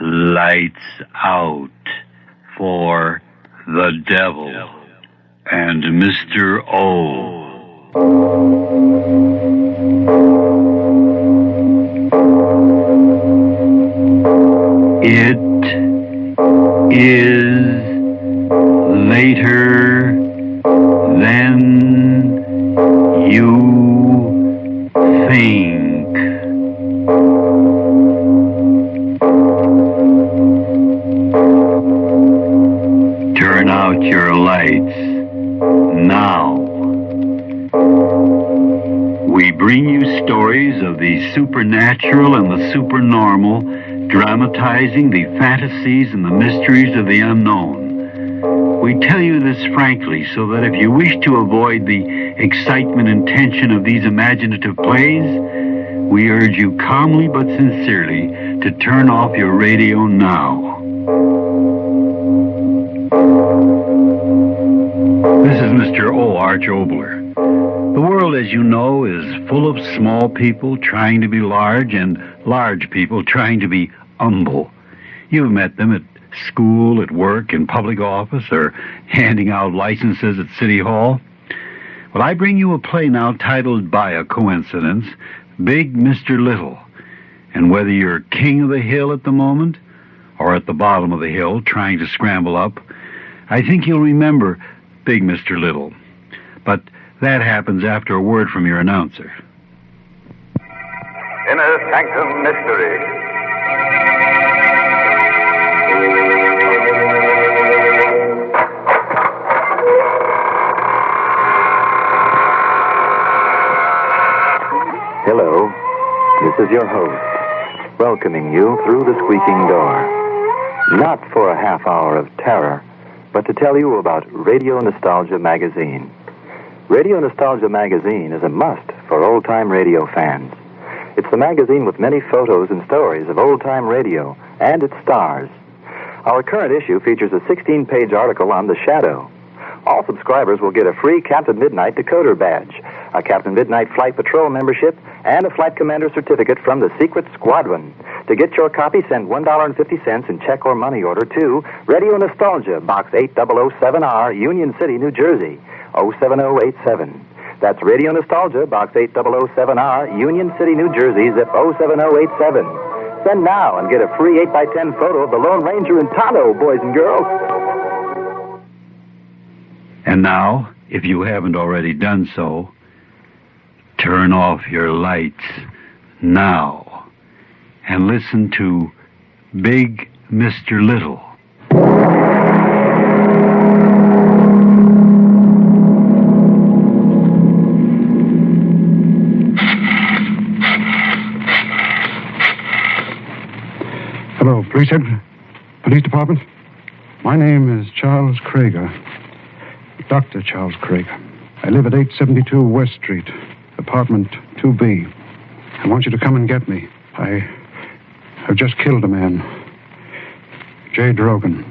Lights out for the devil and Mr. O. It is later than you think. Turn out your lights now. We bring you stories of the supernatural and the supernormal, dramatizing the fantasies and the mysteries of the unknown. We tell you this frankly so that if you wish to avoid the excitement and tension of these imaginative plays, we urge you calmly but sincerely to turn off your radio now. This is Mr. O. Arch Oboler. The world, as you know, is full of small people trying to be large and large people trying to be humble. You've met them at school, at work, in public office, or handing out licenses at City Hall. Well, I bring you a play now titled, by a coincidence, Big Mr. Little. And whether you're king of the hill at the moment, or at the bottom of the hill trying to scramble up, I think you'll remember Big Mr. Little. But that happens after a word from your announcer. Inner Sanctum Mystery. Hello, this is your host, welcoming you through the squeaking door. Not for a half hour of terror, but to tell you about Radio Nostalgia Magazine. Radio Nostalgia Magazine is a must for old-time radio fans. It's the magazine with many photos and stories of old-time radio and its stars. Our current issue features a 16-page article on The Shadow. All subscribers will get a free Captain Midnight decoder badge, a Captain Midnight Flight Patrol membership, and a Flight Commander certificate from the Secret Squadron. To get your copy, send $1.50 in check or money order to Radio Nostalgia, Box 8007R, Union City, New Jersey, 07087. That's Radio Nostalgia, Box 8007R, Union City, New Jersey, zip 07087. Send now and get a free 8x10 photo of the Lone Ranger in Tonto, boys and girls. And now, if you haven't already done so, turn off your lights now and listen to Big Mr. Little. Hello, Police Department. My name is Charles Krager, Dr. Charles Krager. I live at 872 West Street, apartment 2B. I want you to come and get me. I've just killed a man. J. Drogan.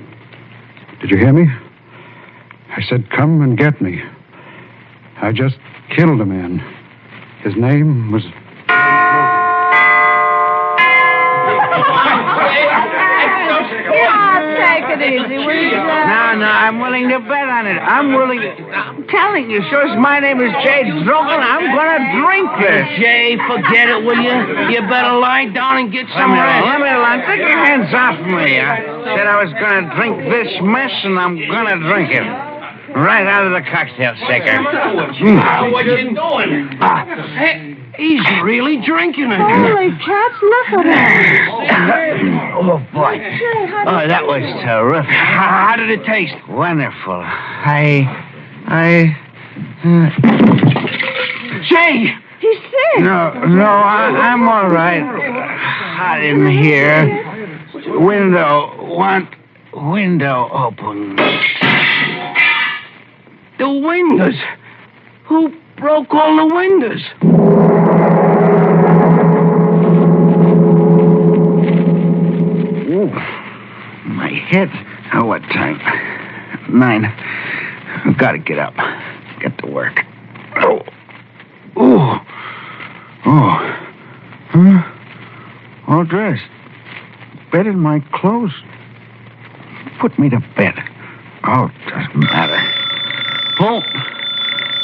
Did you hear me? I said, come and get me. I just killed a man. His name was... Take it easy, will you? No, I'm willing to bet on it. I'm telling you, sir, my name is Jay Drogan. I'm going to drink this. Jay, forget it, will you? You better lie down and get some rest. Let me alone. Take your hands off me. I said I was going to drink this mess, and I'm going to drink it. Right out of the cocktail shaker. What you doing? He's really drinking it. Holy cats, look at him. Oh, boy. Oh, that was terrific. How did it taste? Wonderful. Jay! He's sick. No, I'm all right. Hot in here. Window open. The windows. Who broke all the windows? Ooh, my head. Oh, what time? 9. I've got to get up. Get to work. Oh. Huh? All dressed. bed in my clothes. Put me to bed. Oh, it doesn't matter. Oh,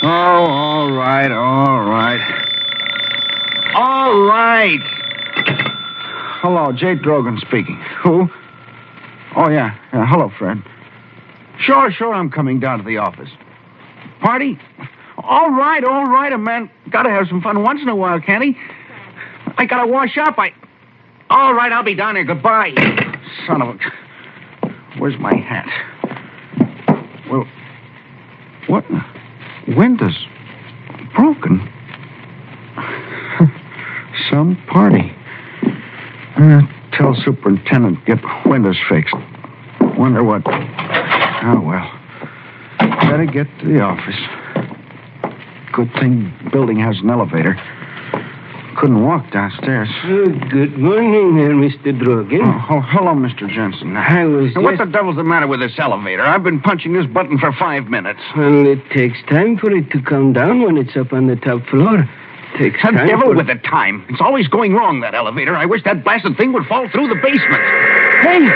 all right. All right. Hello, Jay Drogan speaking. Who? Oh, yeah. Hello, Fred. Sure, I'm coming down to the office. Party? All right, a man gotta have some fun once in a while, can't he? I gotta wash up, All right, I'll be down there. Goodbye. Son of a... Where's my hat? Well, what? Windows broken. Some party. Tell superintendent get windows fixed. Wonder what... Oh, well. Better get to the office. Good thing building has an elevator. Couldn't walk downstairs. Good morning, Mr. Drogan. Oh, hello, Mr. Jensen. I was What the devil's the matter with this elevator? I've been punching this button for 5 minutes. Well, it takes time for it to come down when it's up on the top floor. Takes The time devil for... with the time. It's always going wrong, that elevator. I wish that blasted thing would fall through the basement. Hey,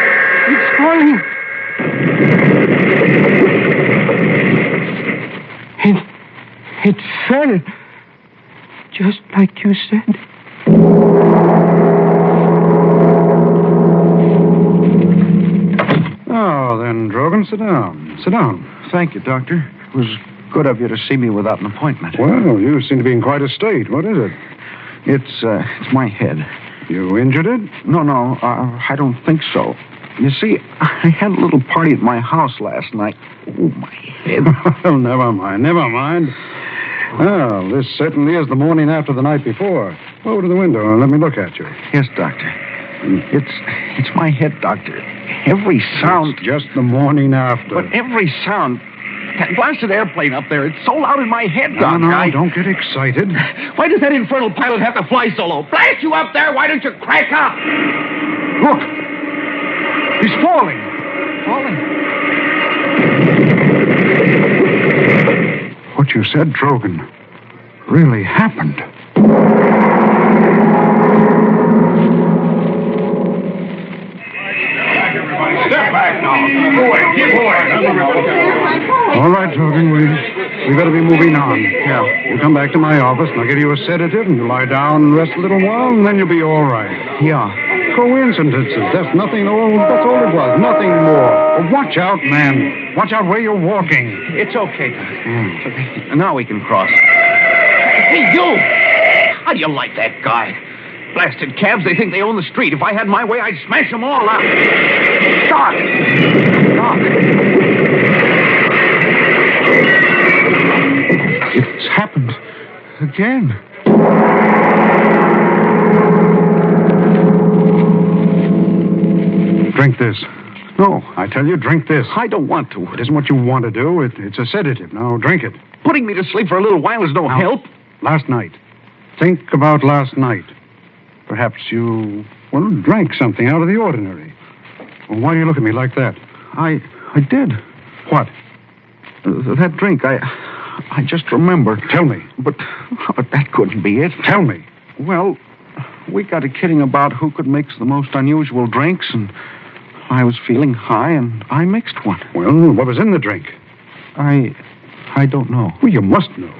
it's falling. It fell. Just like you said. Oh, then, Drogan, sit down. Sit down. Thank you, Doctor. It was good of you to see me without an appointment. Well, you seem to be in quite a state. What is it? It's my head. You injured it? No, I don't think so. You see, I had a little party at my house last night. Oh, my head. Well, never mind. Well, this certainly is the morning after the night before. Over to the window and let me look at you. Yes, Doctor. It's my head, Doctor. Every sound... It's just the morning after. But every sound... That blasted airplane up there, it's so loud in my head, Doctor. No, don't get excited. Why does that infernal pilot have to fly so low? Blast you up there! Why don't you crack up? Look! He's falling. What you said, Drogan, really happened. Step back now. Keep away. All right, Drogan, we better be moving on. Yeah. You come back to my office, and I'll give you a sedative, and you lie down and rest a little while, and then you'll be all right. Yeah. Coincidences. That's nothing. That's all it was. Nothing more. Watch out, man. Watch out where you're walking. It's okay, Doc. It's okay. Now we can cross. Hey, you! How do you like that guy? Blasted cabs, they think they own the street. If I had my way, I'd smash them all out. Doc! It's happened again. Drink this. No, I tell you, drink this. I don't want to. It isn't what you want to do. It's a sedative. Now, drink it. Putting me to sleep for a little while is no help. Last night. Think about last night. Perhaps you, drank something out of the ordinary. Well, why do you look at me like that? I did. What? That drink, I just remember. Tell me. But that couldn't be it. Tell me. Well, we got to kidding about who could mix the most unusual drinks, and I was feeling high, and I mixed one. Well, what was in the drink? I don't know. Well, you must know.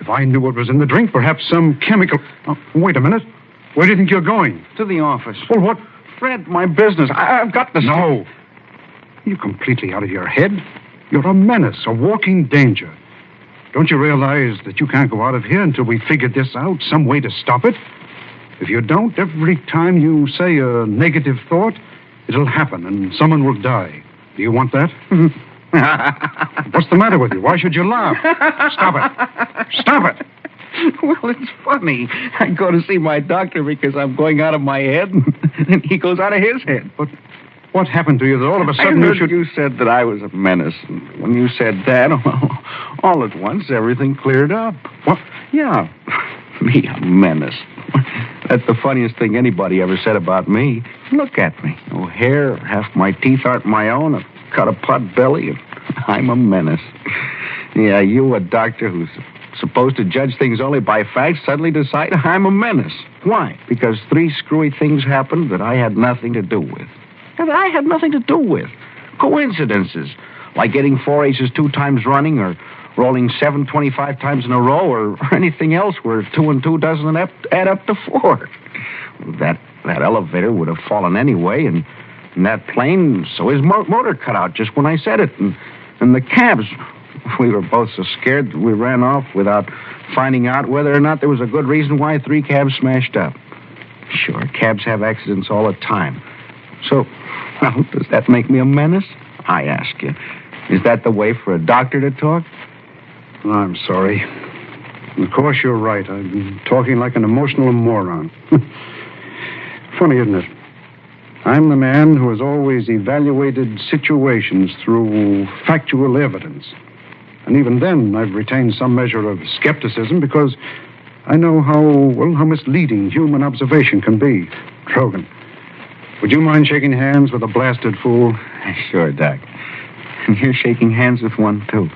If I knew what was in the drink, perhaps some chemical... Oh, wait a minute. Where do you think you're going? To the office. Well, what? Fred, my business. I've got to... No. You're completely out of your head. You're a menace, a walking danger. Don't you realize that you can't go out of here until we figure this out, some way to stop it? If you don't, every time you say a negative thought, it'll happen and someone will die. Do you want that? What's the matter with you? Why should you laugh? Stop it. Stop it. Well, it's funny. I go to see my doctor because I'm going out of my head, and he goes out of his head. But what happened to you that all of a sudden you said that I was a menace. And when you said that, all at once, everything cleared up. What? Yeah. Me, a menace. That's the funniest thing anybody ever said about me. Look at me. No hair, half my teeth aren't my own. I've got a pot belly, and I'm a menace. Yeah, you a doctor who's supposed to judge things only by facts, suddenly decide I'm a menace. Why? Because 3 screwy things happened that I had nothing to do with. And that I had nothing to do with. Coincidences, like getting 4 aces 2 times running, or rolling 7 25 times in a row, or anything else where 2 and 2 doesn't add up to 4. That elevator would have fallen anyway, and that plane, so his motor cut out just when I said it. And the cabs, we were both so scared that we ran off without finding out whether or not there was a good reason why 3 cabs smashed up. Sure, cabs have accidents all the time. So, well, does that make me a menace? I ask you. Is that the way for a doctor to talk? I'm sorry. Of course, you're right. I've been talking like an emotional moron. Funny, isn't it? I'm the man who has always evaluated situations through factual evidence. And even then, I've retained some measure of skepticism because I know how misleading human observation can be. Drogan, would you mind shaking hands with a blasted fool? Sure, Doc. And you're shaking hands with one, too.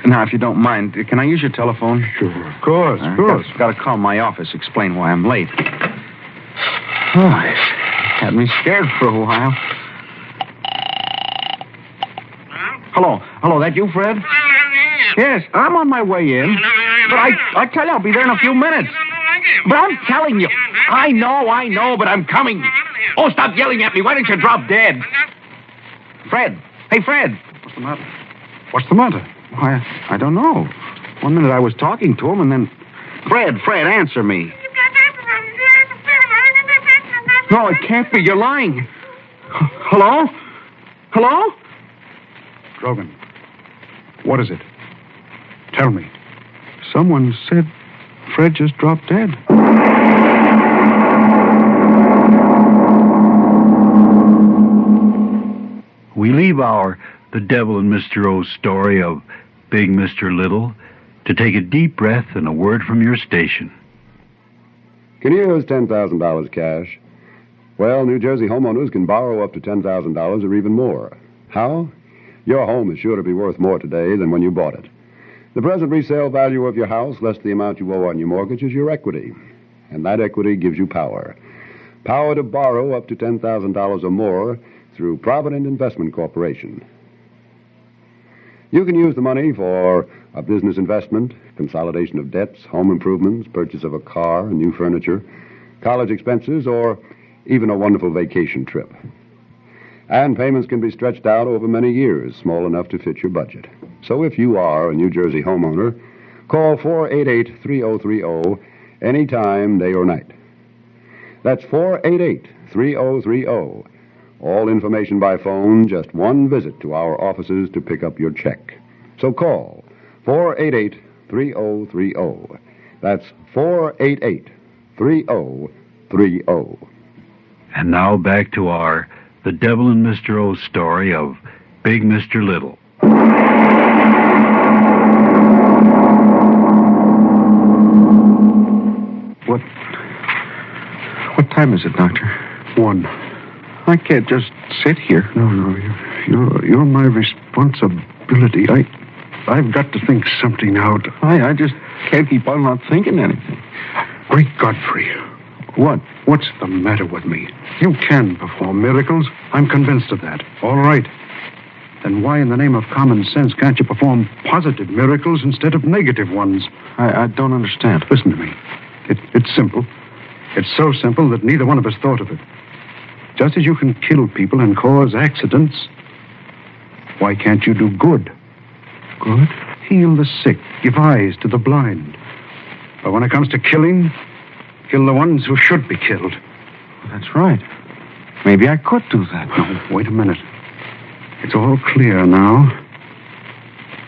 Now, if you don't mind, can I use your telephone? Sure, of course, of course. Got to call my office, explain why I'm late. Oh, it had me scared for a while. Hello, that you, Fred? Yes, I'm on my way in. But I tell you, I'll be there in a few minutes. But I'm telling you, I know, but I'm coming. Oh, stop yelling at me. Why don't you drop dead? Fred. Hey, Fred. What's the matter? What's the matter? Why, I don't know. One minute I was talking to him, and then... Fred, answer me. No, it can't be. You're lying. Hello? Drogan, what is it? Tell me. Someone said Fred just dropped dead. We leave The Devil and Mr. O's story of Big Mr. Little to take a deep breath and a word from your station. Can you use $10,000 cash? Well, New Jersey homeowners can borrow up to $10,000 or even more. How? Your home is sure to be worth more today than when you bought it. The present resale value of your house, less the amount you owe on your mortgage, is your equity. And that equity gives you power. Power to borrow up to $10,000 or more through Provident Investment Corporation. You can use the money for a business investment, consolidation of debts, home improvements, purchase of a car, new furniture, college expenses, or even a wonderful vacation trip. And payments can be stretched out over many years, small enough to fit your budget. So if you are a New Jersey homeowner, call 488-3030 anytime, day or night. That's 488-3030. All information by phone, just one visit to our offices to pick up your check. So call 488-3030. That's 488-3030. And now back to The Devil and Mr. O's story of Big Mr. Little. What time is it, Doctor? 1. I can't just sit here. No, you're my responsibility. I've got to think something out. I just can't keep on not thinking anything. Great Godfrey. What? What's the matter with me? You can perform miracles. I'm convinced of that. All right. Then why in the name of common sense can't you perform positive miracles instead of negative ones? I don't understand. Listen to me. It's simple. It's so simple that neither one of us thought of it. Just as you can kill people and cause accidents, why can't you do good? Good? Heal the sick, give eyes to the blind. But when it comes to killing, kill the ones who should be killed. That's right. Maybe I could do that. No, wait a minute. It's all clear now.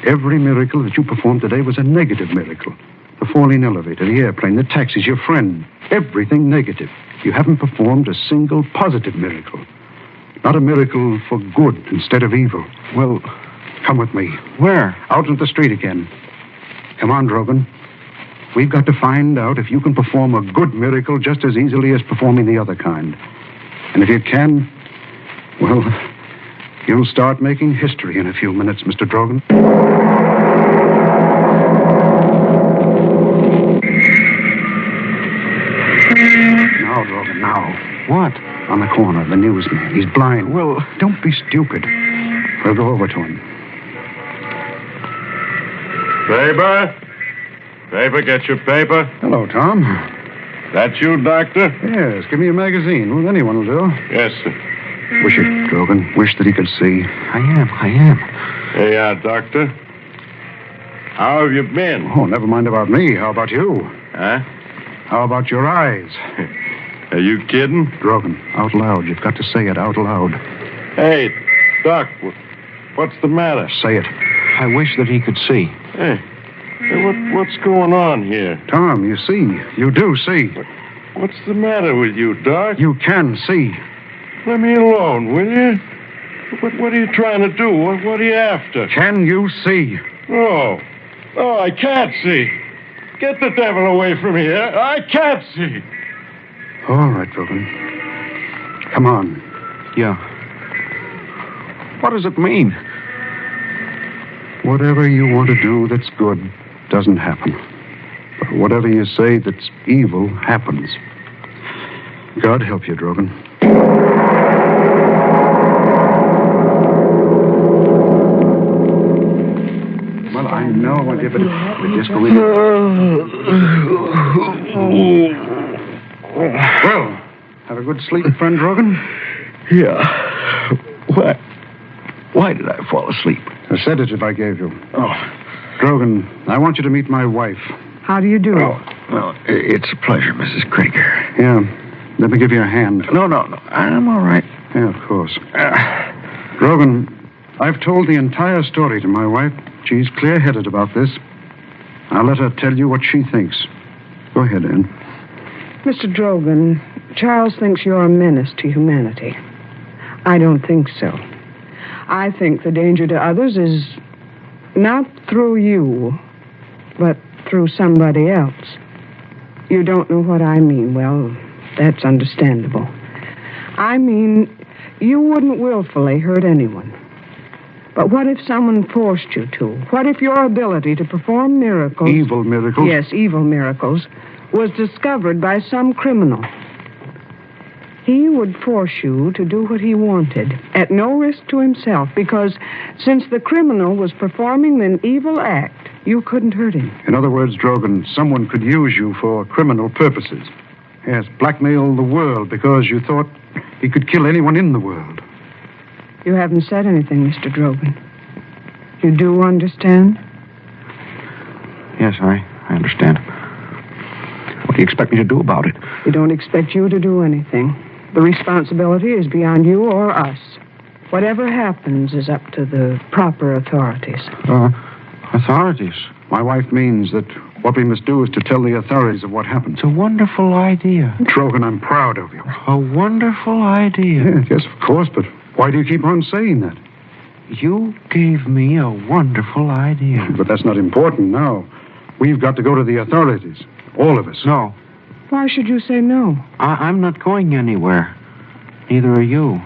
Every miracle that you performed today was a negative miracle. The falling elevator, the airplane, the taxis, your friend. Everything negative. You haven't performed a single positive miracle. Not a miracle for good instead of evil. Well, come with me. Where? Out into the street again. Come on, Drogan. We've got to find out if you can perform a good miracle just as easily as performing the other kind. And if you can, well, you'll start making history in a few minutes, Mr. Drogan. Now. What? On the corner, the newsman. He's blind. Well, Don't be stupid. We'll go over to him. Paper? Paper, get your paper. Hello, Tom. That you, Doctor? Yes, give me a magazine. Well, anyone will do. Yes, sir. Wish it, Drogan. Wish that he could see. I am. Here you are, Doctor. How have you been? Oh, never mind about me. How about you? Huh? How about your eyes? Are you kidding? Drogan, out loud. You've got to say it out loud. Hey, Doc, what's the matter? Say it. I wish that he could see. Hey, what's going on here? Tom, you see. You do see. What's the matter with you, Doc? You can see. Let me alone, will you? What are you trying to do? What are you after? Can you see? Oh, I can't see. Get the devil away from here. I can't see. All right, Drogan. Come on. Yeah. What does it mean? Whatever you want to do that's good doesn't happen. But whatever you say that's evil happens. God help you, Drogan. Well, I know I give it just go in. Well, have a good sleep, friend Drogan? Yeah. Why did I fall asleep? A sedative I gave you. Oh. Drogan, I want you to meet my wife. How do you do? Well, it's a pleasure, Mrs. Krieger. Yeah. Let me give you a hand. No. I'm all right. Yeah, of course. Drogan, I've told the entire story to my wife. She's clear-headed about this. I'll let her tell you what she thinks. Go ahead, Anne. Mr. Drogan, Charles thinks you're a menace to humanity. I don't think so. I think the danger to others is not through you, but through somebody else. You don't know what I mean. Well, that's understandable. I mean, you wouldn't willfully hurt anyone. But what if someone forced you to? What if your ability to perform miracles... Evil miracles? Yes, evil miracles, was discovered by some criminal? He would force you to do what he wanted, at no risk to himself, because since the criminal was performing an evil act, you couldn't hurt him. In other words, Drogan, someone could use you for criminal purposes. Yes, blackmail the world because you thought he could kill anyone in the world. You haven't said anything, Mr. Drogan. You do understand? Yes, I understand. What do you expect me to do about it? We don't expect you to do anything. The responsibility is beyond you or us. Whatever happens is up to the proper authorities. Authorities? My wife means that what we must do is to tell the authorities of what happened. It's a wonderful idea. Drogan, I'm proud of you. A wonderful idea. Yes, of course, but why do you keep on saying that? You gave me a wonderful idea. But that's not important now. We've got to go to the authorities. All of us. No. Why should you say no? I'm not going anywhere. Neither are you.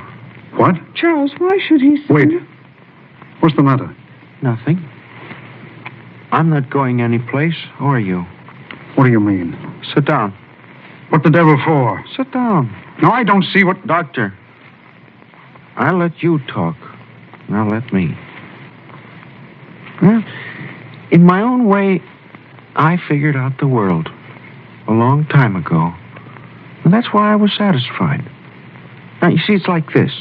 What? Charles, why should he say... Wait. What's the matter? Nothing. I'm not going anyplace, or you. What do you mean? Sit down. What the devil for? Sit down. No, I don't see what... Doctor, I let you talk. Now let me. Well, in my own way, I figured out the world a long time ago. And that's why I was satisfied. Now, you see, it's like this.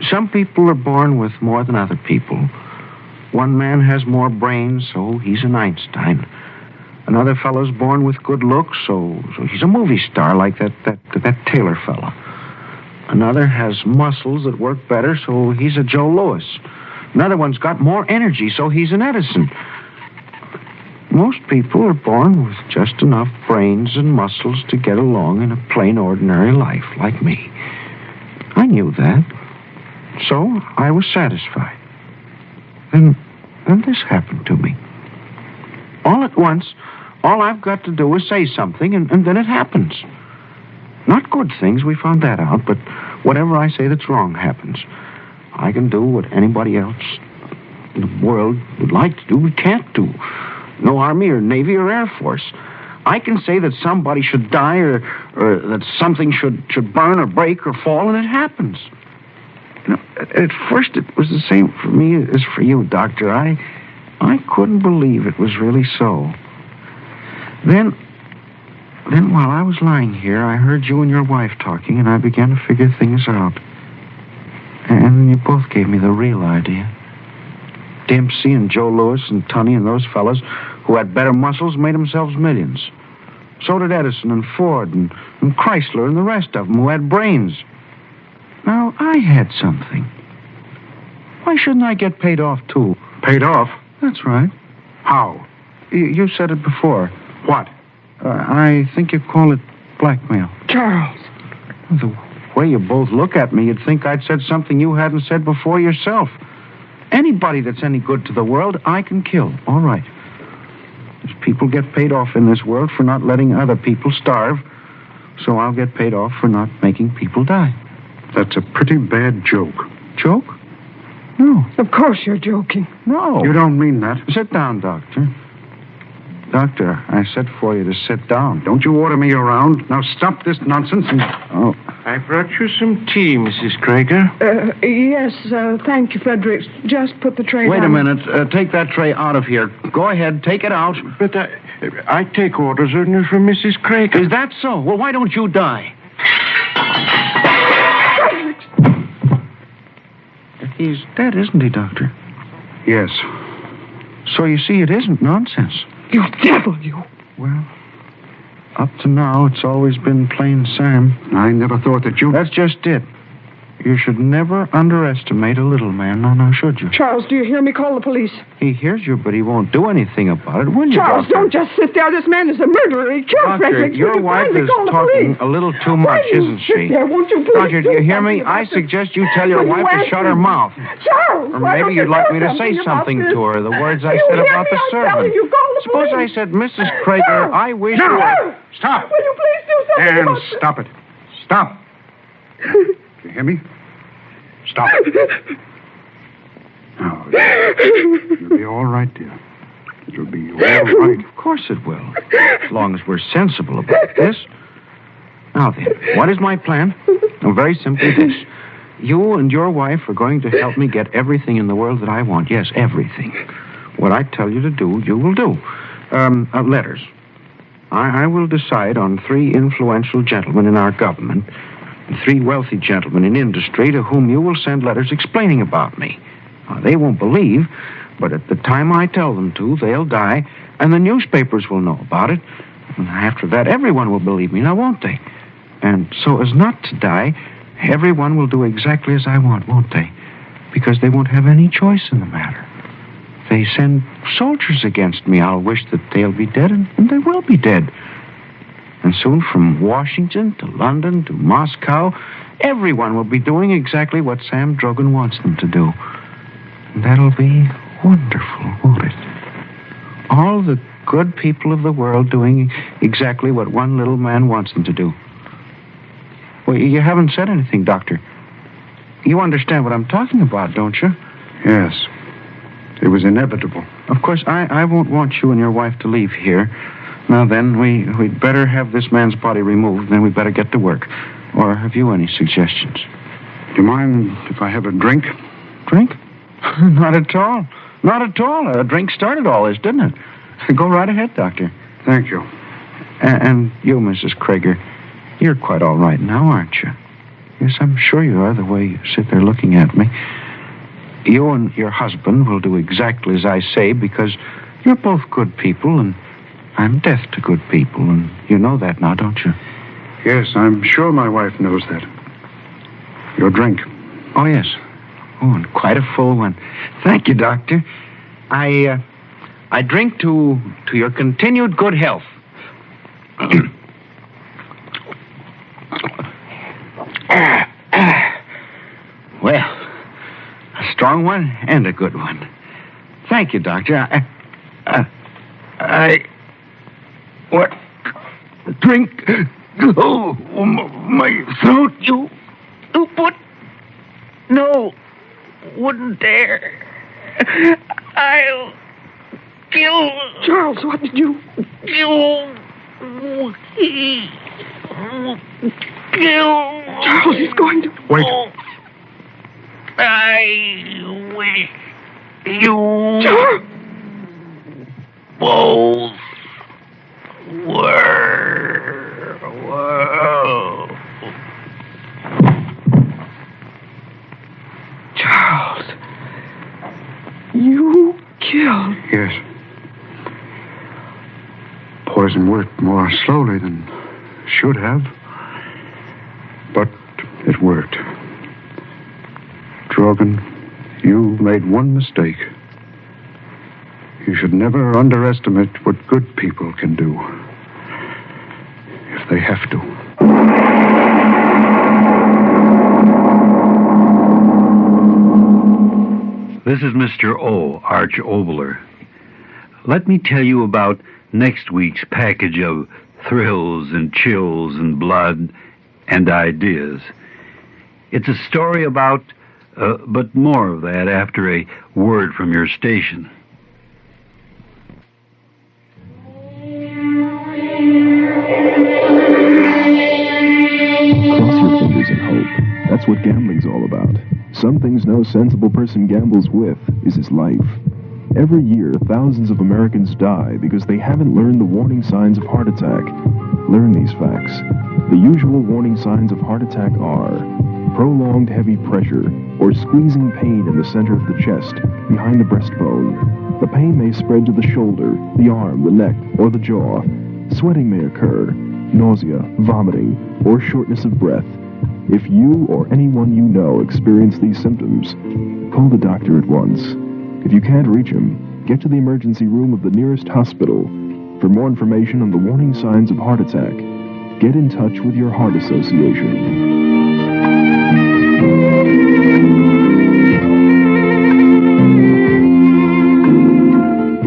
Some people are born with more than other people. One man has more brains, so he's an Einstein. Another fellow's born with good looks, so he's a movie star like that Taylor fella. Another has muscles that work better, so he's a Joe Louis. Another one's got more energy, so he's an Edison. Most people are born with just enough brains and muscles to get along in a plain, ordinary life, like me. I knew that. So I was satisfied. Then this happened to me. All at once, all I've got to do is say something, and then it happens. Not good things, we found that out, but whatever I say that's wrong happens. I can do what anybody else in the world would like to do, but can't do. No Army or Navy or Air Force. I can say that somebody should die or or that something should burn or break or fall, and it happens. At first it was the same for me as for you, Doctor. I couldn't believe it was really so. Then while I was lying here, I heard you and your wife talking, and I began to figure things out. And you both gave me the real idea. Dempsey and Joe Louis and Tunney and those fellas who had better muscles made themselves millions. So did Edison and Ford and Chrysler and the rest of them who had brains. Now, I had something. Why shouldn't I get paid off, too? Paid off? That's right. How? You said it before. What? I think you call it blackmail. Charles. The way you both look at me, you'd think I'd said something you hadn't said before yourself. Anybody that's any good to the world, I can kill. All right. There's people get paid off in this world for not letting other people starve, so I'll get paid off for not making people die. That's a pretty bad joke. Joke? No. Of course you're joking. No. You don't mean that. Sit down, Doctor. Doctor, I said for you to sit down. Don't you order me around. Now stop this nonsense and... Oh. I brought you some tea, Mrs. Krager. Yes, thank you, Frederick. Just put the tray Wait down. a minute. Take that tray out of here. Go ahead. Take it out. But I take orders only from Mrs. Krager. Is that so? Well, why don't you die? He's dead, isn't he, Doctor? Yes. So you see, it isn't nonsense. You devil, you. Well, up to now, it's always been plain Sam. I never thought that you... That's just it. You should never underestimate a little man. No, should you? Charles, do you hear me? Call the police. He hears you, but he won't do anything about it, will you, Charles, Doctor? don't just sit there. This man is a murderer. He killed Doctor, Frederick. your wife is talking a little too much, isn't she? There, won't you please Doctor, do you hear me? I suggest you tell your wife to shut her mouth. Charles, Or maybe you'd like me to say something to her, the words I said about the servant. Suppose I said, Mrs. Krager, I wish you were... Stop. Will you please do something And about this? stop it. Stop. You hear me? Stop. Now, you'll be all right, dear. You'll be all right. Of course it will, as long as we're sensible about this. Now then, what is my plan? Oh, very simply this. You and your wife are going to help me get everything in the world that I want. Yes, everything. What I tell you to do, you will do. Letters. I will decide on 3 influential gentlemen in our government and 3 wealthy gentlemen in industry to whom you will send letters explaining about me. Now, they won't believe, but at the time I tell them to, they'll die, and the newspapers will know about it. And after that, everyone will believe me, now won't they? And so as not to die, everyone will do exactly as I want, won't they? Because they won't have any choice in the matter. They send soldiers against me. I'll wish that they'll be dead, and they will be dead. And soon from Washington to London to Moscow, everyone will be doing exactly what Sam Drogan wants them to do. And that'll be wonderful, won't it? All the good people of the world doing exactly what one little man wants them to do. Well, you haven't said anything, Doctor. You understand what I'm talking about, don't you? Yes. It was inevitable. Of course, I won't want you and your wife to leave here. Now then, we'd better have this man's body removed, then we'd better get to work. Or have you any suggestions? Do you mind if I have a drink? Drink? Not at all. Not at all. A drink started all this, didn't it? Go right ahead, Doctor. Thank you. And you, Mrs. Krager, you're quite all right now, aren't you? Yes, I'm sure you are, the way you sit there looking at me. You and your husband will do exactly as I say because you're both good people and I'm deaf to good people, and you know that now, don't you? Yes, I'm sure my wife knows that. Your drink. Oh, yes. Oh, and quite a full one. Thank you, Doctor. I drink to your continued good health. Well, a strong one and a good one. Thank you, Doctor. What? Drink? Oh, my throat, you put... No, wouldn't dare. I'll kill... Charles, what did you... You... Charles, he's going to... Wait. I wish you Charles! both were. Charles, you killed... Yes. Poison worked more slowly than should have, but it worked. Drogan, you made one mistake. You should never underestimate what good people can do if they have to. This is Mr. O, Arch Oboler. Let me tell you about next week's package of thrills and chills and blood and ideas. It's a story about, but more of that after a word from your station. Cross your fingers and hope. That's what gambling's all about. Some things no sensible person gambles with is his life. Every year, thousands of Americans die because they haven't learned the warning signs of heart attack. Learn these facts. The usual warning signs of heart attack are prolonged heavy pressure or squeezing pain in the center of the chest, behind the breastbone. The pain may spread to the shoulder, the arm, the neck, or the jaw. Sweating may occur, nausea, vomiting, or shortness of breath. If you or anyone you know experience these symptoms, call the doctor at once. If you can't reach him, get to the emergency room of the nearest hospital. For more information on the warning signs of heart attack, get in touch with your heart association.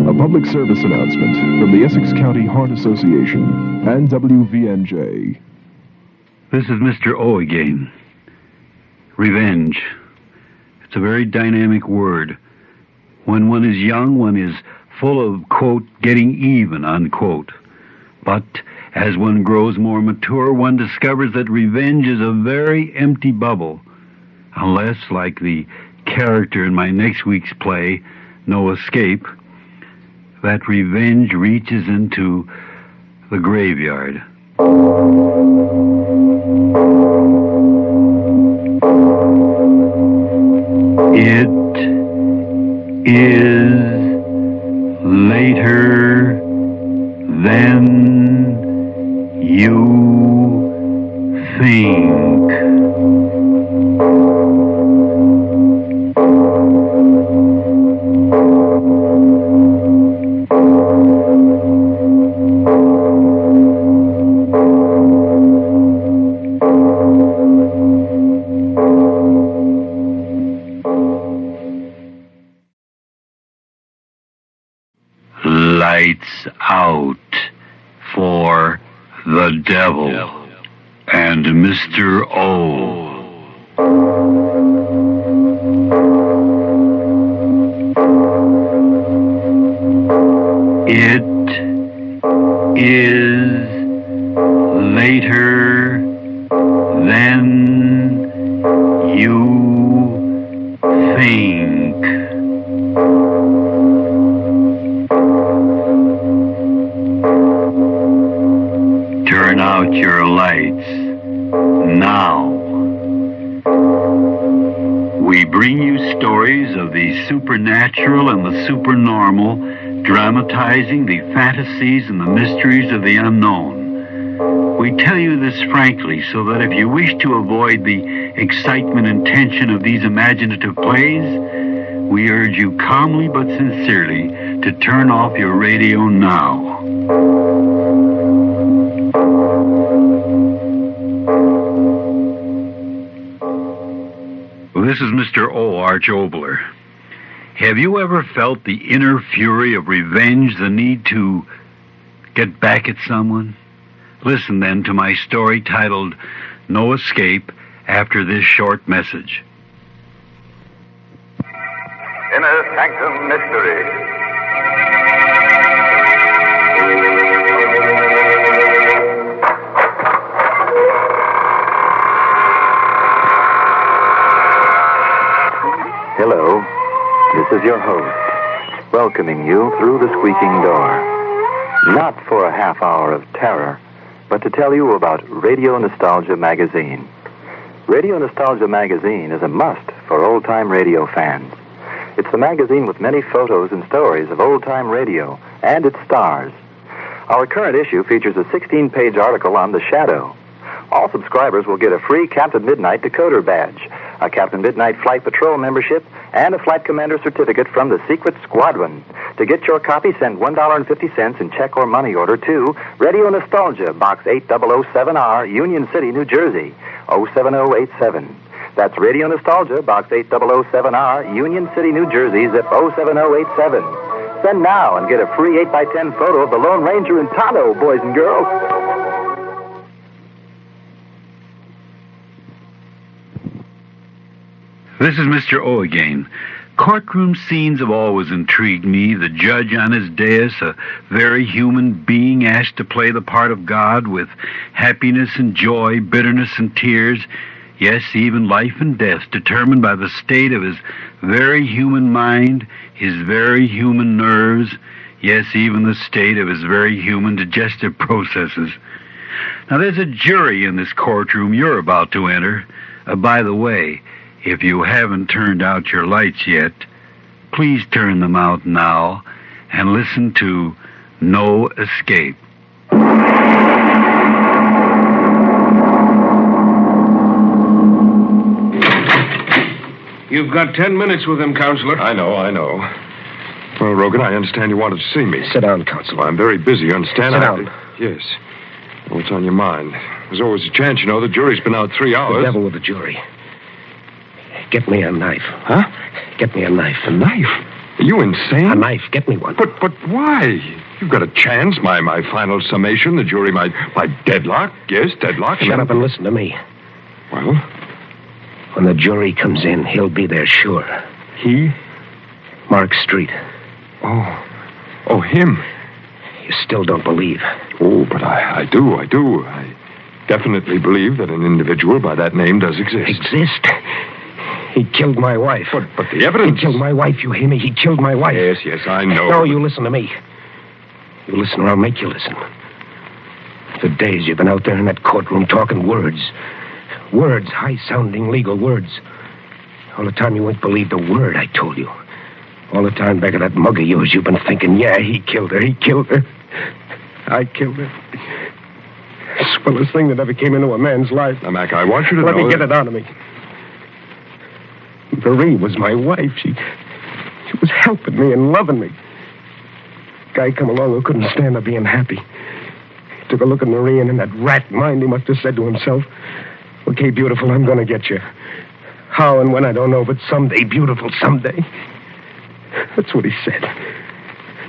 A public service announcement from the Essex County Heart Association and WVNJ. This is Mr. O again. Revenge. It's a very dynamic word. When one is young, one is full of, quote, getting even, unquote. But as one grows more mature, one discovers that revenge is a very empty bubble. Unless, like the character in my next week's play, No Escape, that revenge reaches into the graveyard. It is later than you think. Lights out for the devil and Mr. O. It is later than you think. Turn out your lights now. We bring you stories of the supernatural and the supernormal, dramatizing the fantasies and the mysteries of the unknown. We tell you this frankly so that if you wish to avoid the excitement and tension of these imaginative plays, we urge you calmly but sincerely to turn off your radio now. This is Mr. O, Arch Oboler. Have you ever felt the inner fury of revenge, the need to get back at someone? Listen then to my story titled No Escape after this short message. Inner Sanctum Mystery. Hello, this is your host, welcoming you through the squeaking door. Not for a half hour of terror, but to tell you about Radio Nostalgia Magazine. Radio Nostalgia Magazine is a must for old-time radio fans. It's the magazine with many photos and stories of old-time radio and its stars. Our current issue features a 16-page article on The Shadow. All subscribers will get a free Captain Midnight decoder badge, a Captain Midnight Flight Patrol membership, and a Flight Commander certificate from the Secret Squadron. To get your copy, send $1.50 in check or money order to Radio Nostalgia, Box 8007R, Union City, New Jersey, 07087. That's Radio Nostalgia, Box 8007R, Union City, New Jersey, zip 07087. Send now and get a free 8x10 photo of the Lone Ranger and Tonto, boys and girls. This is Mr. O again. Courtroom scenes have always intrigued me. The judge on his dais, a very human being asked to play the part of God with happiness and joy, bitterness and tears. Yes, even life and death determined by the state of his very human mind, his very human nerves, yes, even the state of his very human digestive processes. Now, there's a jury in this courtroom you're about to enter. By the way, if you haven't turned out your lights yet, please turn them out now and listen to No Escape. You've got 10 minutes with him, Counselor. I know. Well, Rogan, I understand you wanted to see me. Sit down, Counselor. Well, I'm very busy, you understand? Sit down. Yes. What's on your mind? There's always a chance, you know. The jury's been out 3 hours. The devil with the jury. Get me a knife. Huh? Get me a knife. A knife? Are you insane? A knife. Get me one. But why? You've got a chance. My final summation, the jury might deadlock. Yes, deadlock. Shut up and listen to me. Well? When the jury comes in, he'll be there, sure. He? Mark Street. Oh, him. You still don't believe. Oh, but I do. I definitely believe that an individual by that name does exist. Exist? He killed my wife. But the evidence... He killed my wife, you hear me? He killed my wife. Yes, I know. No, you listen to me. You listen or I'll make you listen. For days you've been out there in that courtroom talking words. Words, high-sounding legal words. All the time you wouldn't believe the word I told you. All the time back of that mug of yours, you've been thinking, yeah, he killed her. I killed her. The swellest thing that ever came into a man's life. Now, Mac, I want you to know... Let me get it out of me. Marie was my wife. She was helping me and loving me. Guy come along who couldn't stand her being happy. He took a look at Marie, and in that rat mind, he must have said to himself, okay, beautiful, I'm going to get you. How and when, I don't know, but someday, beautiful, someday. That's what he said.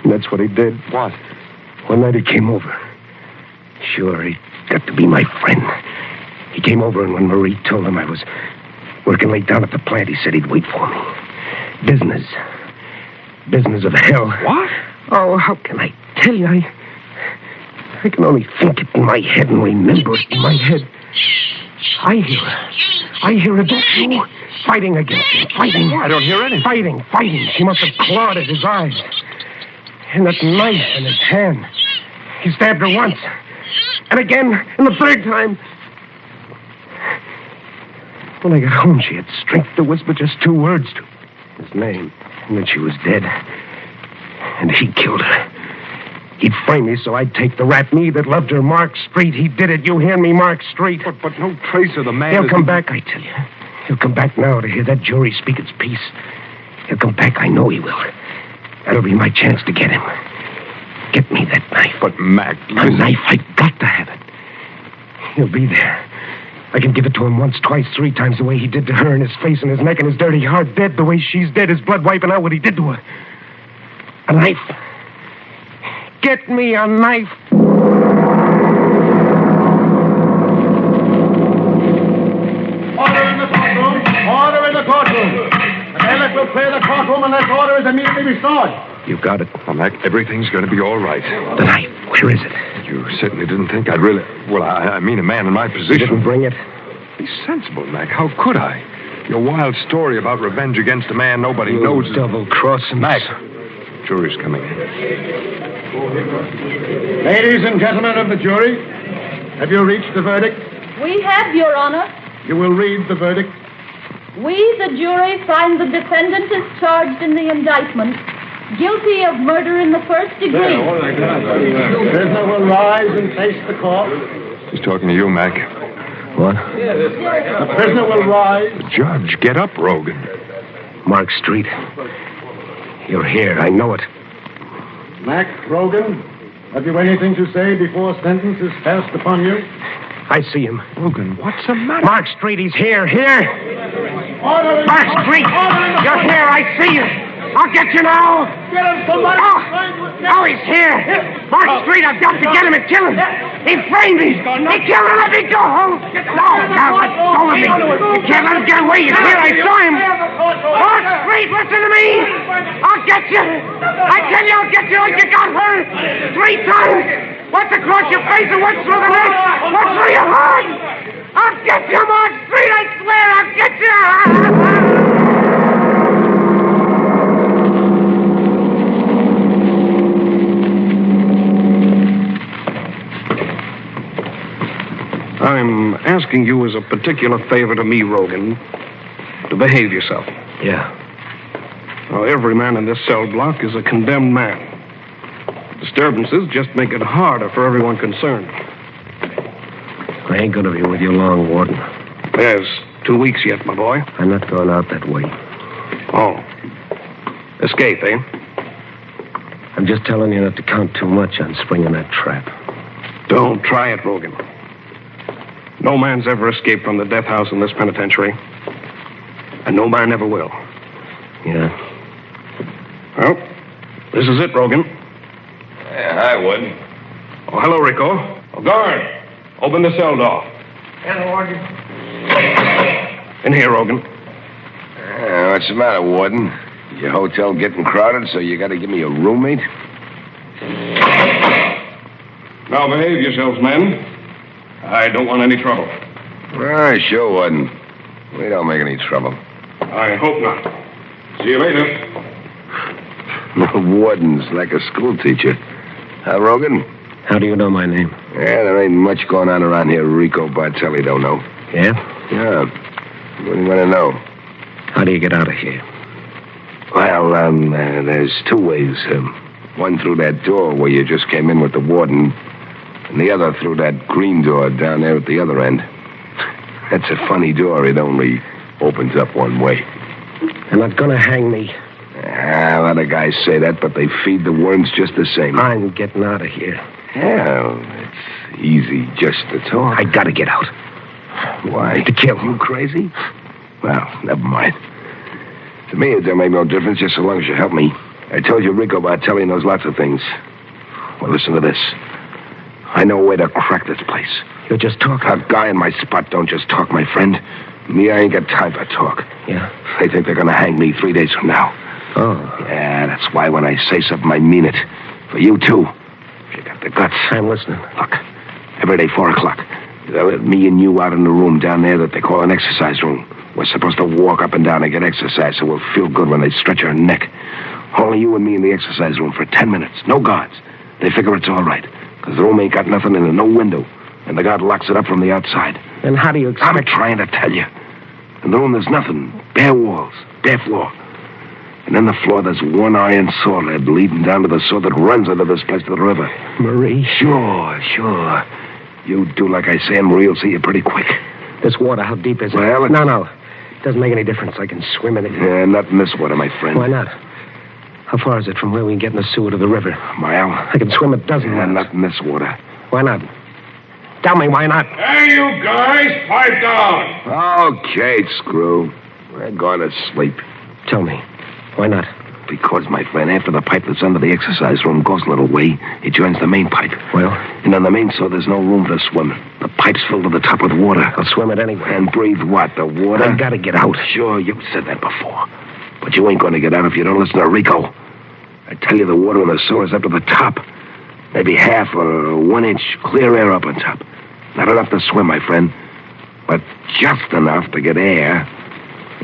And that's what he did. What? One night he came over. Sure, he got to be my friend. He came over, and when Marie told him I was working late down at the plant, he said he'd wait for me. Business. Business of hell. What? Oh, how can I tell you? I can only think it in my head and remember it in my head. I hear her. That's you. Fighting against him. Fighting. I don't hear anything. Fighting. She must have clawed at his eyes. And that knife in his hand. He stabbed her once. And again. And the third time. When I got home, she had strength to whisper just 2 words to his name. And then she was dead. And he killed her. He'd frame me so I'd take the rat, me that loved her, Mark Street. He did it. You hear me, Mark Street? But no trace of the man... He'll come back, I tell you. He'll come back now to hear that jury speak its piece. He'll come back, I know he will. That'll be my chance to get him. Get me that knife. But, Mac... A knife, I got to have it. He'll be there. I can give it to him once, twice, 3 times the way he did to her, in his face and his neck and his dirty heart, dead the way she's dead, his blood wiping out what he did to her. A knife. Get me a knife. Order in the courtroom. Order in the courtroom. The bailiff will clear the courtroom unless order is immediately restored. You got it. Well, Mac, everything's going to be all right. The knife. Where is it? You certainly didn't think I'd really... Well, I mean a man in my position. You didn't bring it? Be sensible, Mac. How could I? Your wild story about revenge against a man nobody knows. Double-crossing. Mac, jury's coming in. Ladies and gentlemen of the jury, have you reached the verdict? We have, Your Honor. You will read the verdict. We, the jury, find the defendant is charged in the indictment guilty of murder in the first degree. The prisoner will rise and face the court. He's talking to you, Mac. What? The prisoner will rise. The judge, get up, Rogan. Mark Street. You're here. I know it. Mac Rogan, have you anything to say before sentence is passed upon you? I see him. Rogan, what's the matter? Mark Street, he's here. Here. Mark Street, you're here. I see you. I'll get you now. Get him, somebody. Oh, he's here. Mark Street, I've got to get him and kill him. He framed me. He killed him. Let me go home. No, let go of me. You can't let him get away. He's here. I saw him. Mark Street, listen to me. I'll get you. I tell you, I'll get you like you got hurt 3 times. Once across your face and once through the neck. Once through your heart. I'll get you, Mark Street. I swear I'll get you. I'm asking you as a particular favor to me, Rogan, to behave yourself. Yeah. Now, every man in this cell block is a condemned man. Disturbances just make it harder for everyone concerned. I ain't gonna be with you long, Warden. There's 2 weeks yet, my boy. I'm not going out that way. Oh. Escape, eh? I'm just telling you not to count too much on springing that trap. Don't try it, Rogan. No man's ever escaped from the death house in this penitentiary. And no man ever will. Yeah. Well, this is it, Rogan. Yeah, hi, Warden. Oh, hello, Rico. Oh, guard, open the cell door. Hello, Warden. In here, Rogan. What's the matter, Warden? Your hotel getting crowded, so you got to give me a roommate? Now behave yourselves, men. I don't want any trouble. Sure, Warden. We don't make any trouble. I hope not. See you later. Warden's like a school teacher. Huh, Rogan? How do you know my name? Yeah, there ain't much going on around here Rico Bartelli don't know. Yeah? Yeah. What do you want to know? How do you get out of here? Well, there's 2 ways. One through that door where you just came in with the warden, and the other through that green door down there at the other end. That's a funny door. It only opens up one way. They're not gonna hang me. A lot of guys say that, but they feed the worms just the same. I'm getting out of here. Yeah, it's easy just to talk. I gotta get out. Why? To kill. You crazy? Well, never mind. To me, it don't make no difference just so long as you help me. I told you Rico Bartelli knows lots of things. Well, listen to this. I know a way to crack this place. You're just talking. A guy in my spot don't just talk, my friend. Me, I ain't got time for talk. Yeah? They think they're gonna hang me 3 days from now. Oh. Yeah, that's why when I say something, I mean it. For you, too. If you got the guts. I'm listening. Look, every day, 4 o'clock, they'll let me and you out in the room down there that they call an exercise room. We're supposed to walk up and down and get exercise so we'll feel good when they stretch our neck. Only you and me in the exercise room for 10 minutes. No guards. They figure it's all right. Because the room ain't got nothing in it, no window. And the guard locks it up from the outside. And how do you expect... I'm trying to tell you. In the room, there's nothing. Bare walls. Bare floor. And in the floor, there's one iron saw lead leading down to the saw that runs under this place to the river. Marie? Sure. You do like I say, and Marie will see you pretty quick. This water, how deep is it? Well, it's... No. Doesn't make any difference. I can swim in it. Yeah, not in this water, my friend. Why not? How far is it from where we can get in the sewer to the river? A mile. I can swim 12 miles. Yeah, not in this water. Why not? Tell me why not. Hey, you guys, pipe down. Okay, screw. We're going to sleep. Tell me, why not? Because, my friend, after the pipe that's under the exercise room goes a little way, it joins the main pipe. Well? And on the main saw, there's no room for a swim. The pipe's filled to the top with water. I'll swim it anyway. And breathe what, the water? I gotta get out. Sure, you've said that before. But you ain't going to get out if you don't listen to Rico. I tell you, the water in the sewer is up to the top. Maybe half or 1 inch clear air up on top. Not enough to swim, my friend. But just enough to get air.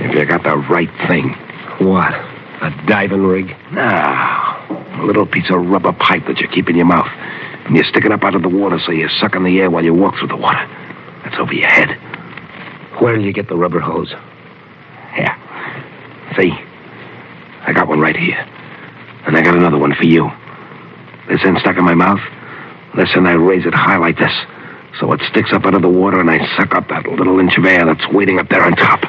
If you got the right thing. What? A diving rig? No. A little piece of rubber pipe that you keep in your mouth. And you stick it up out of the water so you suck in the air while you walk through the water. That's over your head. Where'll you get the rubber hose? Here. See? I got one right here. And I got another one for you. This end stuck in my mouth. This end I raise it high like this. So it sticks up out of the water and I suck up that little inch of air that's waiting up there on top.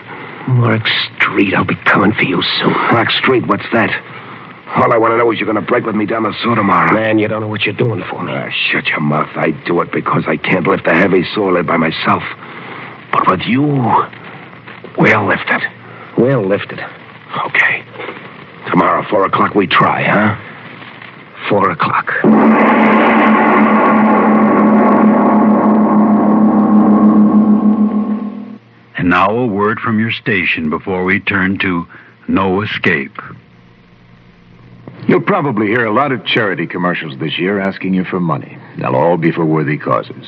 Mark Street, I'll be coming for you soon. Mark Street, what's that? All I want to know is you're going to break with me down the sewer tomorrow. Man, you don't know what you're doing for me. Shut your mouth. I do it because I can't lift a heavy sewer lid by myself. But with you, we'll lift it. We'll lift it. Okay. Tomorrow, 4 o'clock, we try, huh? 4 o'clock. And now a word from your station before we turn to No Escape. You'll probably hear a lot of charity commercials this year asking you for money. They'll all be for worthy causes.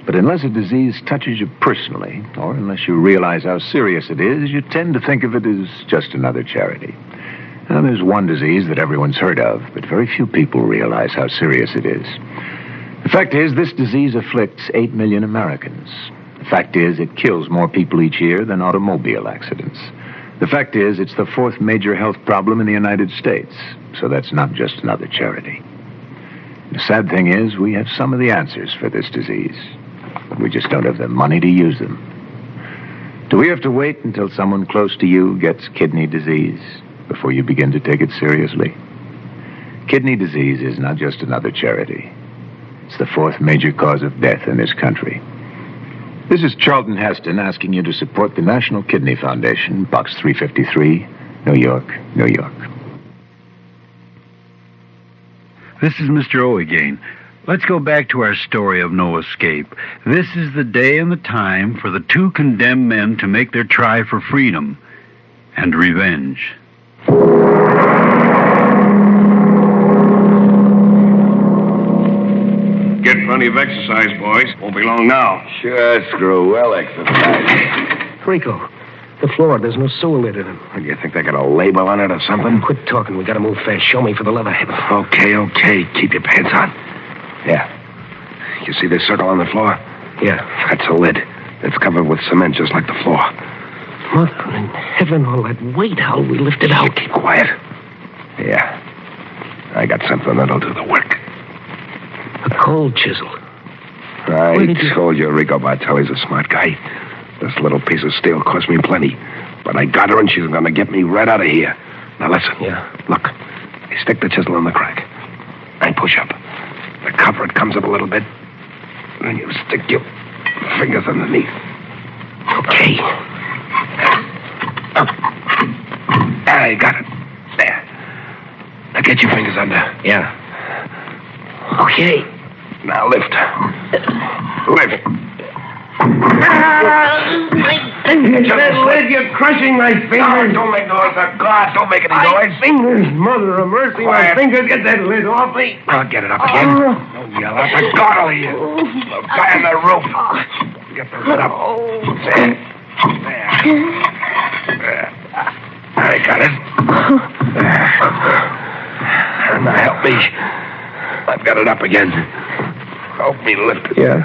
But unless a disease touches you personally, or unless you realize how serious it is, you tend to think of it as just another charity. Now, there's one disease that everyone's heard of, but very few people realize how serious it is. The fact is, this disease afflicts 8 million Americans. The fact is, it kills more people each year than automobile accidents. The fact is, it's the 4th major health problem in the United States, so that's not just another charity. The sad thing is, we have some of the answers for this disease, but we just don't have the money to use them. Do we have to wait until someone close to you gets kidney disease before you begin to take it seriously? Kidney disease is not just another charity. It's the 4th major cause of death in this country. This is Charlton Heston asking you to support the National Kidney Foundation, Box 353, New York, New York. This is Mr. O again. Let's go back to our story of No Escape. This is the day and the time for the 2 condemned men to make their try for freedom and revenge. Get plenty of exercise, boys. Won't be long now. Sure, screw. Well exercised. Rico, the floor, there's no sewer lid in it. Do you think they got a label on it or something? Quit talking. We gotta move fast. Show me for the leather head. Okay. Keep your pants on. Yeah. You see this circle on the floor? Yeah. That's a lid. It's covered with cement just like the floor. Mother in heaven, all that weight. How'll we lift it out? Keep quiet. Yeah. I got something that'll do the work. A cold chisel. I told you Rico Bartelli's a smart guy. This little piece of steel cost me plenty. But I got her and she's gonna get me right out of here. Now listen. Yeah. Look. I stick the chisel in the crack. I push up. The cover, it comes up a little bit. Then you stick your fingers underneath. Okay. I got it. There. Now get your fingers under. Yeah. Okay. Now lift. Lift. My fingers, that lid, you're crushing my fingers. Don't make noise. God, don't make any noise. My fingers, mother of mercy. Quiet. My fingers, get that lid off me. I'll get it up again. Don't yell out. The God will hear. The guy on the roof. Get the lid up. There. I got it. Now help me. I've got it up again. Help me lift it. Yeah.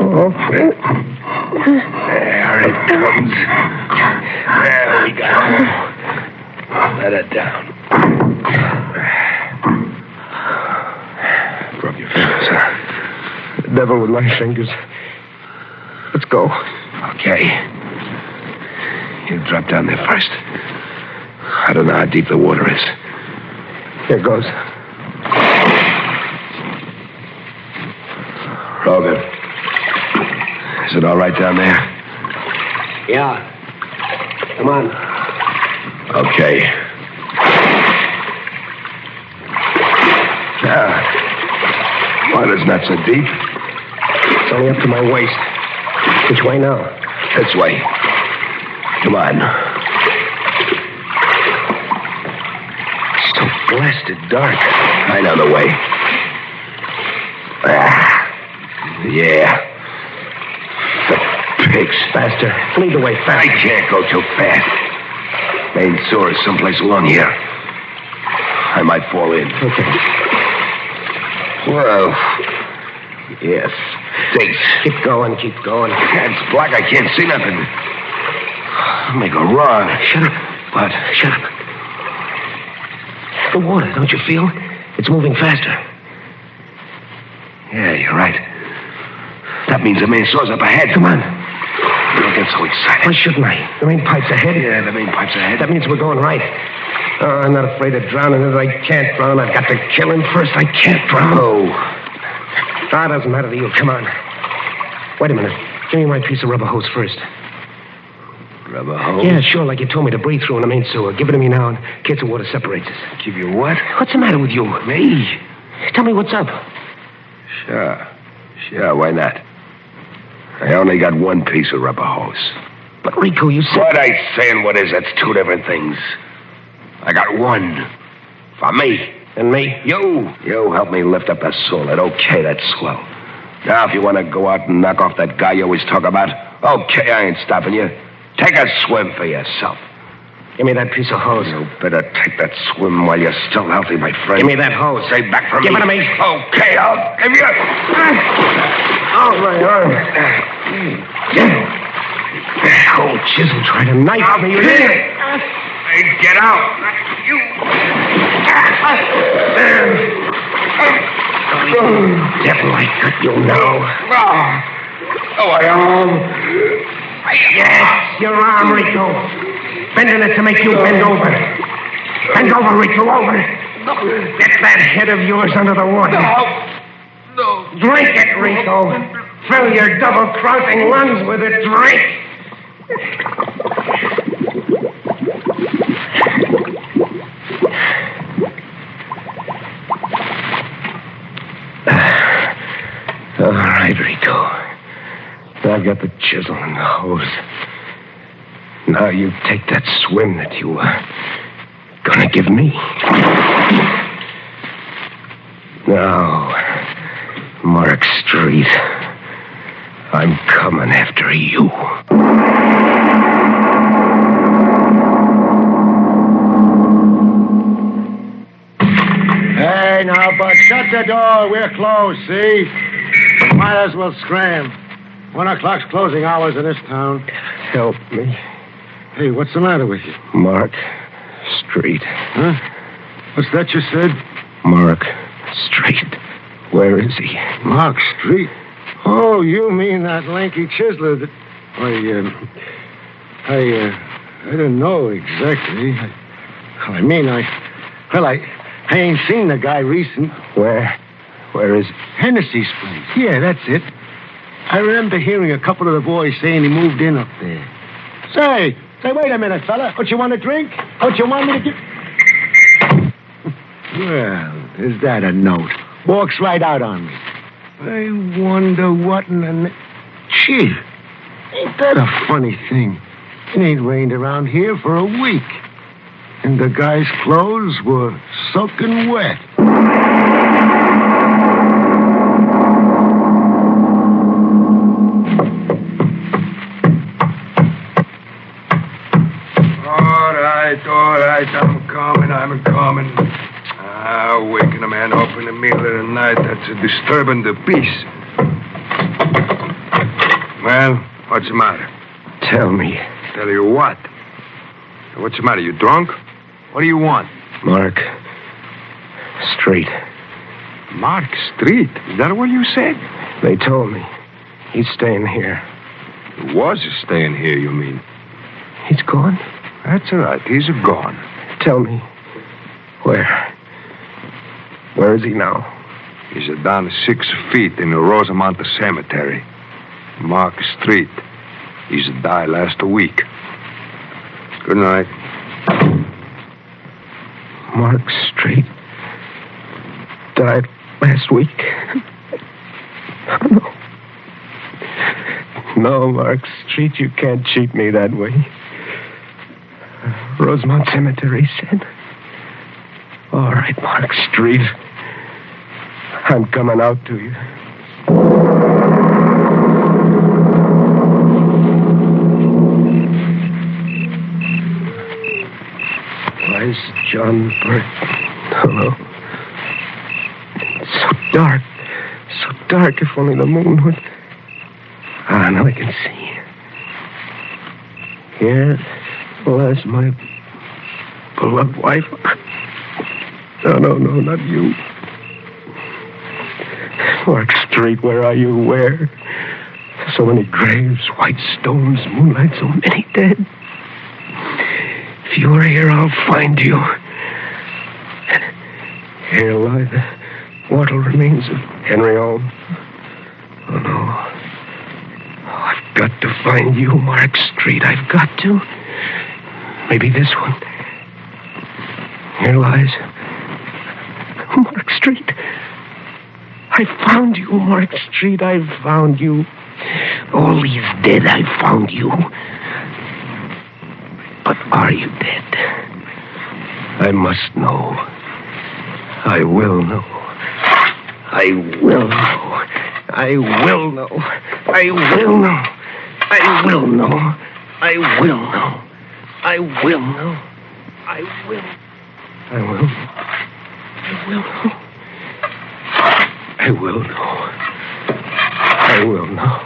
Oh. There it comes. There we go. Let it down. Broke your fingers, huh? The devil with my fingers. Let's go. Okay. You drop down there first. I don't know how deep the water is. Here goes. Rogan. Is it all right down there? Yeah. Come on. Okay. Now, water's not so deep. It's only up to my waist. Which way now? This way. Come on. So blasted dark. I know the way. Yeah. The pigs. Faster. Lead the way, faster. I can't go too fast. Main sewer is someplace along here. I might fall in. Okay. Well, yes. Thanks. Keep going, keep going. It's black. I can't see nothing. I'll make a run. Shut up. What? Shut up. The water, don't you feel? It's moving faster. Yeah, you're right. That means the main source up ahead. Come on. Don't get so excited. Why shouldn't I? The main pipe's ahead. Yeah, the main pipe's ahead. That means we're going right. Oh, I'm not afraid of drowning. I can't drown. I've got to kill him first. I can't drown. Oh. Ah, doesn't matter to you. Come on. Wait a minute. Give me my piece of rubber hose first. Rubber hose? Yeah, sure, like you told me to breathe through in the main sewer. Give it to me now in case the water separates us. Give you what? What's the matter with you? Me? Tell me what's up. Sure, why not? I only got one piece of rubber hose. But, Rico, you said... What I say and what is, that's two different things. I got one. For me. And me? You help me lift up that solid. Okay, that's swell. Now, if you want to go out and knock off that guy you always talk about, okay, I ain't stopping you. Take a swim for yourself. Give me that piece of hose. You better take that swim while you're still healthy, my friend. Give me that hose. Say back from me. Give it to me. Okay, I'll give you... Oh, my arm. Old chisel tried to knife me. You did it. Hey, get out. You... Devil, I got you now. Oh, my arm. Yes, your arm, Rico. Bending it to make you bend over. Bend over, Rico, over. Get that head of yours under the water. No. Drink it, Rico. Fill your double-crossing lungs with it. Drink. All right, Rico. I've got the chisel and the hose. Now you take that swim that you were gonna give me. Now, Mark Street, I'm coming after you. Hey, now, Bud, shut the door. We're closed, see? Might as well scram. 1 o'clock's closing hours in this town. Help me. Hey, what's the matter with you? Mark Street. Huh? What's that you said? Mark Street. Where is he? Mark Street? Oh, you mean that lanky chiseler that... I don't know exactly. I ain't seen the guy recent. Where is he? Hennessy's place. Yeah, that's it. I remember hearing a couple of the boys saying he moved in up there. Say, wait a minute, fella. Don't you want a drink? Don't you want me to give... Well, is that a note? Walks right out on me. I wonder what in the... Gee, ain't that a funny thing? It ain't rained around here for a week. And the guy's clothes were soaking wet. All right, I'm coming. Waking a man up in the middle of the night, that's a disturbing the peace. Well, what's the matter? Tell me. Tell you what? What's the matter, you drunk? What do you want? Mark Street. Mark Street? Is that what you said? They told me. He's staying here. He was staying here, you mean? He's gone? That's all right. He's gone. Tell me, where? Where is he now? He's down 6 feet in the Rosamond Cemetery. Mark Street. He's died last week. Good night. Mark Street died last week? No, Mark Street, you can't cheat me that way. Rosemont Cemetery said. All right, Mark Street. I'm coming out to you. Elias John Burt. Hello. It's so dark. So dark, if only the moon would... Ah, now I can see. Here lies my beloved wife. No, not you. Mark Street, where are you? Where? So many graves, white stones, moonlight, so many dead. If you are here, I'll find you. Here lie the mortal remains of Henry Holmes. Oh, no. Oh, I've got to find you, Mark Street. I've got to. Maybe this one. Here lies Mark Street. I found you, Mark Street. I found you. All he's dead. I found you. But are you dead? I must know. I will know. I will know. I will know. I will know. I will know. I will know. I will know. I will. I will. I will know. I will know. I will know.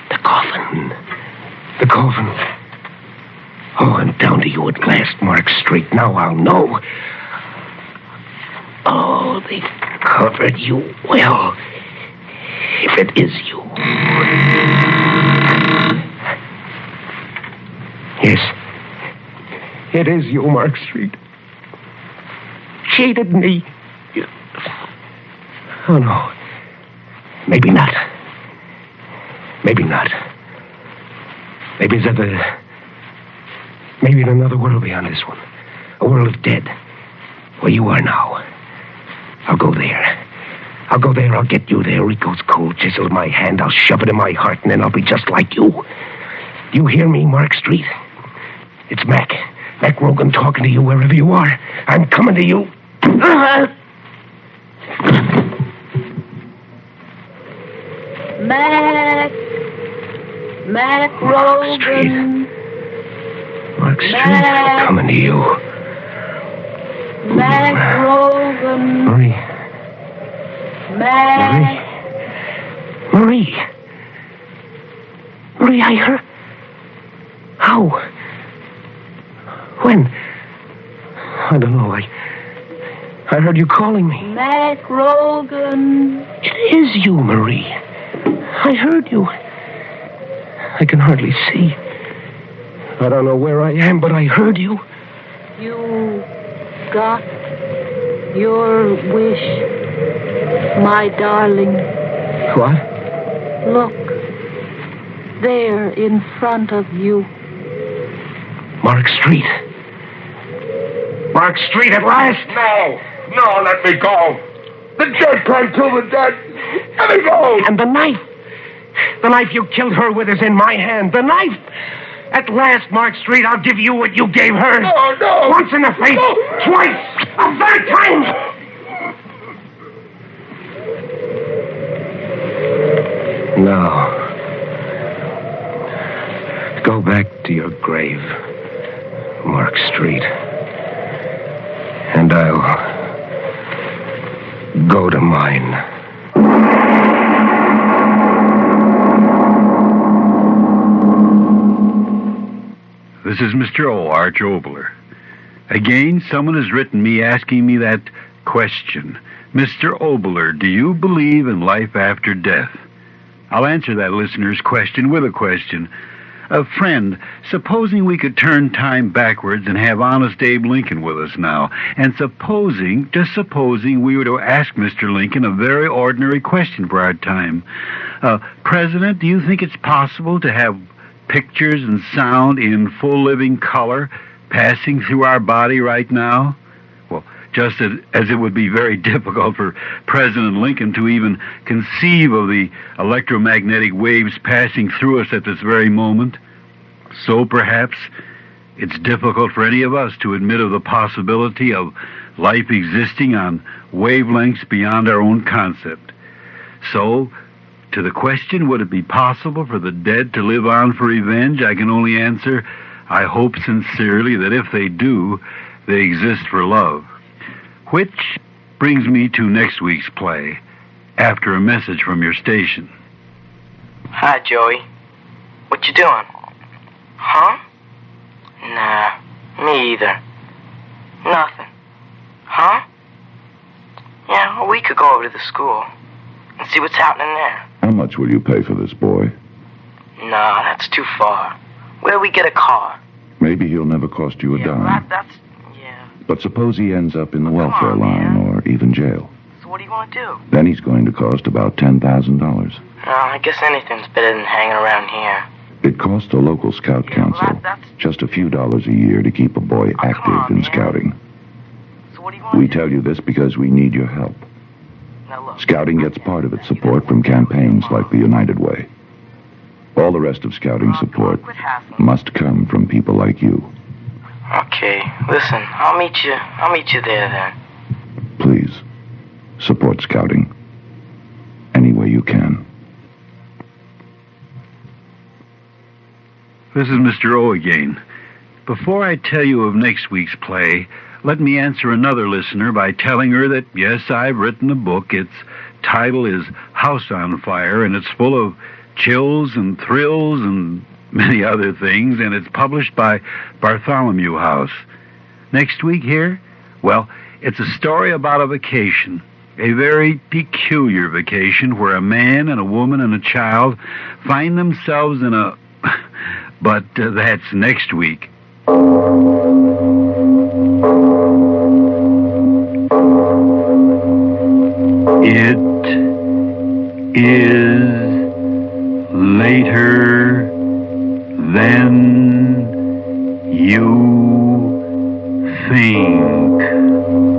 The coffin. The coffin. Oh, I'm down to you at last, Mark Street. Now I'll know. Oh, they covered you well. If it is you. Yes. It is you, Mark Street. Cheated me. Oh, no. Maybe not. Maybe not. Maybe it's maybe in another world beyond this one. A world of dead. Where you are now. I'll go there. I'll go there. I'll get you there. Rico's cold chisel in my hand. I'll shove it in my heart, and then I'll be just like you. You hear me, Mark Street? It's Mac. Mac Rogan talking to you wherever you are. I'm coming to you. Mac Rogan. Mark Street, I'm coming to you. Mac Rogan. Marie. Marie, I heard... How? When? I don't know. I heard you calling me. Mac Rogan. It is you, Marie. I heard you. I can hardly see. I don't know where I am, but I heard you. You got your wish, my darling. What? Look. There in front of you. Mark Street. Mark Street at last? No, let me go. The dead can't kill the dead. Let me go. And the knife. The knife you killed her with is in my hand. The knife. At last, Mark Street, I'll give you what you gave her. No. Once in the face. No. Twice. A third time. Now, go back to your grave, Mark Street. And I'll go to mine. This is Mr. O, Arch Oboler. Again, someone has written me asking me that question. Mr. Oboler, do you believe in life after death? I'll answer that listener's question with a question. A friend, supposing we could turn time backwards and have honest Abe Lincoln with us now, and supposing, just supposing, we were to ask Mr. Lincoln a very ordinary question for our time. President, do you think it's possible to have pictures and sound in full living color passing through our body right now? Well, just as it would be very difficult for President Lincoln to even conceive of the electromagnetic waves passing through us at this very moment, so perhaps it's difficult for any of us to admit of the possibility of life existing on wavelengths beyond our own concept. So, to the question, would it be possible for the dead to live on for revenge, I can only answer, I hope sincerely that if they do, they exist for love. Which brings me to next week's play, after a message from your station. Hi, Joey. What you doing? Huh? Nah, me either. Nothing. Huh? Yeah, well, we could go over to the school and see what's happening there. How much will you pay for this boy? Nah, that's too far. Where'll we get a car? Maybe he'll never cost you a dime. That's... But suppose he ends up in the welfare line or even jail. So what do you want to do? Then he's going to cost about $10,000. I guess anything's better than hanging around here. It costs a local scout council just a few dollars a year to keep a boy active in scouting. So what do you We tell you this because we need your help. Scouting gets part of its support from campaigns like the United Way. All the rest of scouting support must come from people like you. Okay, listen, I'll meet you there then. Please, support scouting any way you can. This is Mr. O again. Before I tell you of next week's play, let me answer another listener by telling her that, yes, I've written a book. Its title is House on Fire, and it's full of chills and thrills and many other things, and it's published by Bartholomew House. Next week here? Well, it's a story about a vacation, a very peculiar vacation where a man and a woman and a child find themselves in a... But that's next week. It is later than you think.